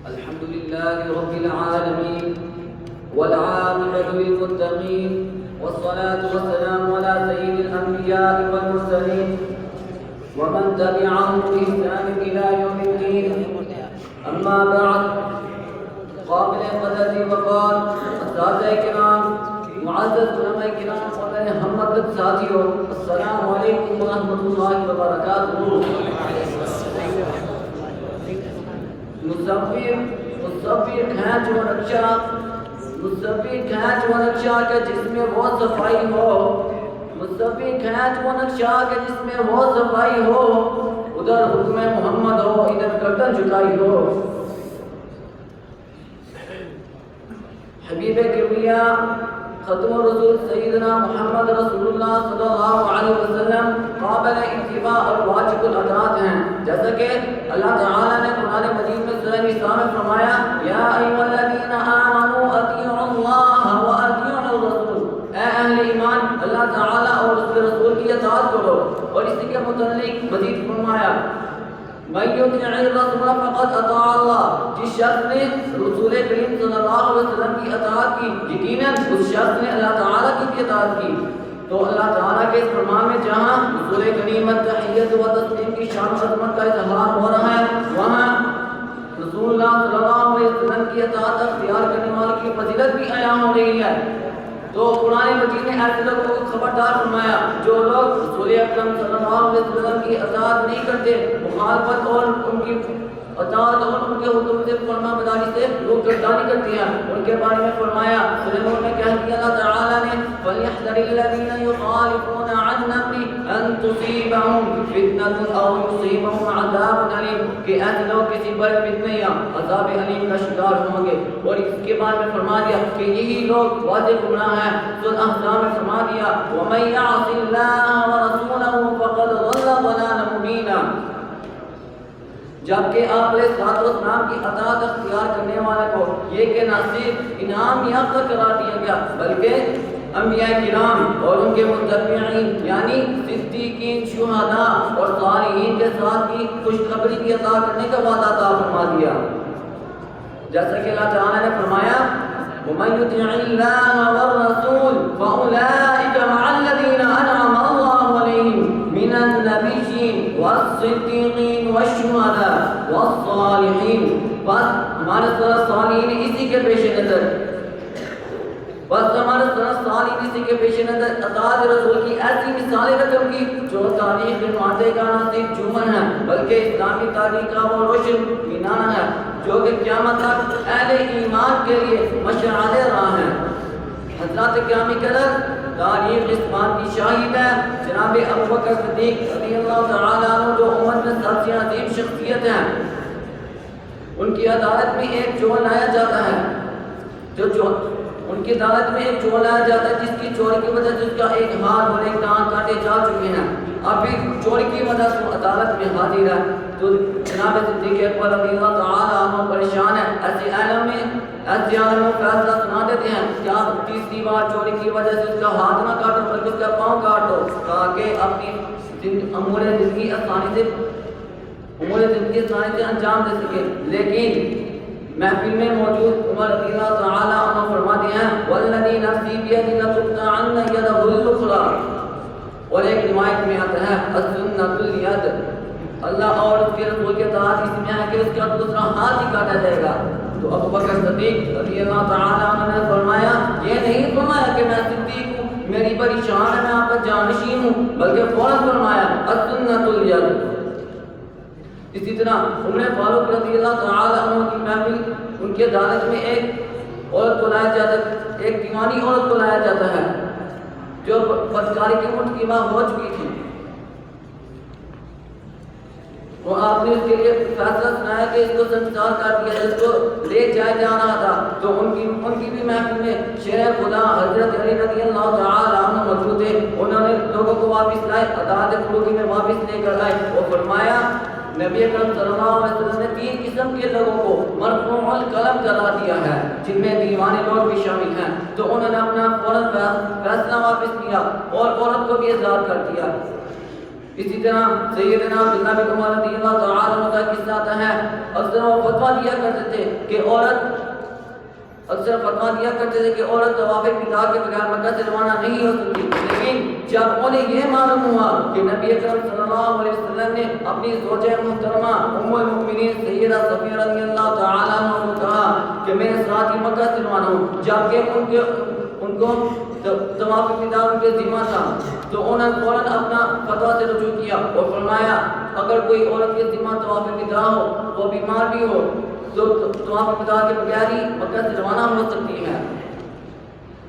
الحمد لله رب العالمين والعاقبة للمتقين والصلاة والسلام على سيد الأنبياء والمرسلين ومن تبعهم بإحسان إلى يوم الدين. أما بعد، قابل قدر وقال اساتذہ کرام، معزز علماء کرام اور میرے ہم مدد ساتھیوں، السلام علیکم ورحمۃ اللہ وبرکاتہ۔ مصور کھینچ و نقشہ کے جس میں وہ صفائی ہو، ادھر حکم محمد ہو، ادھر گردن جھکائی ہو۔ حبیب کبریا ختم الرسول سیدنا محمد رسول اللہ صلی اللہ علیہ وسلم قابل اتباع اور واجب الاطاعت ہیں، جیسا کہ اللہ تعالیٰ نے قرآن مجید میں سورہ نساء میں فرمایا یا ایھا الذین آمنوا اطیعوا اللہ واطیعوا الرسول، اے اہل ایمان اللہ تعالیٰ اور اس کے رسول کی اطاعت کرو۔ اور اسی کے متعلق مزید فرمایا من یطع الرسول فقد اطاع اللہ، جس شخص نے رسول کریم صلی اللہ علیہ وسلم کی اطاعت کی، یقیناً اس شخص نے اللہ تعالیٰ کی بھی اطاعت کی۔ تو اللہ تعالیٰ کے اس فرمان میں جہاں رسول کریم تحیت و تسلیم کی شان و عظمت کا اظہار ہو رہا ہے، وہاں رسول اللہ صلی اللہ علیہ وسلم کی اطاعت اختیار کرنے والے کی فضیلت بھی عیاں ہو رہی ہے۔ تو قرآن مجید نے ایسے لوگوں کو خبردار فرمایا جو لوگ رسول اکرم صلی اللہ علیہ وسلم کی اطاعت نہیں کرتے، مخالفت اور ان کی اطاعت اور ان کے حکم سے فرما برداری سے روک گردانی کرتی ہیں، ان کے بارے میں فرمایا سورہ نور میں کہہ دیا اللہ تعالیٰ نے فَلْيَحْذَرِ الَّذِينَ يُخَالِفُونَ عَنْ أَمْرِهِ أَن تُصِيبَهُمْ فِتْنَةٌ أَوْ يُصِيبَهُمْ عَذَابٌ أَلِيمٌ، کہ ایسے لوگ کسی بڑے فتنے یا عذاب علیم کا شکار ہوں گے۔ اور اس کے بارے میں فرما دیا کہ یہی لوگ واضح گمراہ ہیں۔ سورہ احزاب میں فرما دیا وَمَن يَعْصِ اللَّهَ وَرَسُولَهُ فَقَدْ ضَلَّ ضَلَالًا مُبِينًا، جبکہ آپ علیہ السلام کی اطاعت اختیار کرنے والے کو یہ کہ نہ صرف انعام یافتہ قرار دیا گیا بلکہ انبیاء کرام اور ان کے متبعین یعنی صدیقین، شہداء اور صالحین کے ساتھ کی خوشخبری کی عطا کرنے کا وعدہ عطا فرما دیا، جیسا کہ اللہ تعالیٰ نے فرمایا وَمَن يُطِعِ اللَّهَ وَالرَّسُولَ فَأُولَٰئِكَ مَعَ الَّذِينَ أَنْعَمَ اللَّهُ عَلَيْهِم مِّنَ النَّبِيِّينَ والصدیقین والشہداء والصالحین۔ بس ہمارے صالحین اسی کے پیش نظر اطاعت رسول کی ایسی مثالیں رقم کی جو تاریخ ماضی کا نہ صرف جمن ہے بلکہ اسلامی تاریخ کا وہ روشن مینار ہے جو کہ قیامت تک اہل ایمان کے لیے مشعل راہ ہے۔ حضرات گرامی قدر، تاریخ اس بات کی شاہد ہے جناب ابوبکر صدیق رضی اللہ تعالیٰ عنہ جو امت میں سب سے عظیم شخصیت ہیں، ان کی عدالت میں ایک چور لایا جاتا ہے جس کی چوری کی وجہ سے اس کا ایک ہاتھ اور ایک ٹانگ کاٹے جا چکے ہیں، اب بھی چوری کی وجہ سے عدالت میں حاضر ہے۔ تو جناب صدیق اکبر رضی اللہ تعالیٰ عنہ پریشان ہے، ایسے عالم میں فیصلہ سنا دیتے ہیں کہ آپ تیسری بار چوری کی وجہ سے اس کا ہاتھ نہ کاٹو بلکہ اس کا پاؤں کاٹ دو تاکہ اپنی امور زندگی آسانی سے انجام دے سکے۔ لیکن محفل میں موجود عمر رضی اللہ تعالیٰ عنہ فرماتے ہیں والذی نفسی بیدہ لتقطعن یدہ الاخری، اور ایک روایت میں آتا ہے السنۃ الید، اللہ اور اس کے رسول کے اطاعت اس میں ہے کہ اس کا دوسرا ہاتھ ہی کاٹا جائے گا۔ تو ابوبکر صدیق رضی اللہ تعالیٰ عنہ نے فرمایا یہ نہیں فرمایا کہ میں صدیق ہوں، میری بڑی شان ہے، میں آپ کا جانشین ہوں، بلکہ فوراً فرمایا السنۃ الید۔ اسی طرح عمر فاروق رضی اللہ تعالیٰ عنہ کی محفل، ان کی عدالت میں ایک دیوانی عورت کو لایا جاتا ہے جو بدکاری کی مرتکبہ ہو چکی تھی، اور آپ نے اس کے لیے فیصلہ سنایا کہ اس کو سنسار کر دیا، اس کو لے جایا جا رہا تھا۔ تو ان کی بھی محفل میں شیر خدا حضرت علی رضی اللہ تعالیٰ عنہ موجود تھے، انہوں نے لوگوں کو واپس لائے، عدالت خلوگی میں واپس لے کر آئے اور فرمایا نبی اکرم صلی اللہ علیہ وسلم نے 3 قسم کے لوگوں کو مرفوع القلم قرار دیا ہے جن میں دیوانے لوگ بھی شامل ہیں۔ تو انہوں نے اپنا فوراً فیصلہ واپس کیا اور عورت کو بھی آزاد کر دیا۔ اسی طرح سیدنا عبداللہ بن عمر رضی اللہ تعالیٰ عنہ کا قصہ آتا ہے، اکثر وہ فتویٰ دیا کرتے تھے کہ عورت طواف وداع کے بغیر مکہ سے روانہ نہیں ہو سکتی، لیکن جب انہیں یہ معلوم ہوا کہ نبی اکرم صلی اللہ علیہ وسلم نے اپنی زوجہ محترمہ ام المؤمنین سیدہ صفیہ رضی اللہ تعالیٰ عنہ کو کہا کہ میں اس رات ہی مکہ سے روانہ ہوں، جبکہ ان کو طواف وداع ان کے ذمہ تھا، تو انہوں نے فوراً اپنا فتویٰ سے رجوع کیا اور فرمایا اگر کوئی عورت کے ذمہ طواف وداع ہو، وہ بیمار بھی ہو، تو طواف وداع کے بغیر ہی مکہ سے روانہ ہو سکتی ہے۔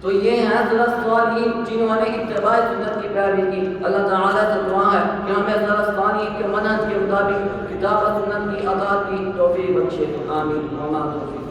تو یہ ہیں سلف صالحین جنہوں نے اتباع سنت کی پیروی کی۔ اللہ تعالیٰ سے دعا ہے کہ ہمیں سلف صالحین کے منہج کے مطابق کتاب و سنت کی اطاعت کی توفیق بخشے، آمین۔ وما توفیق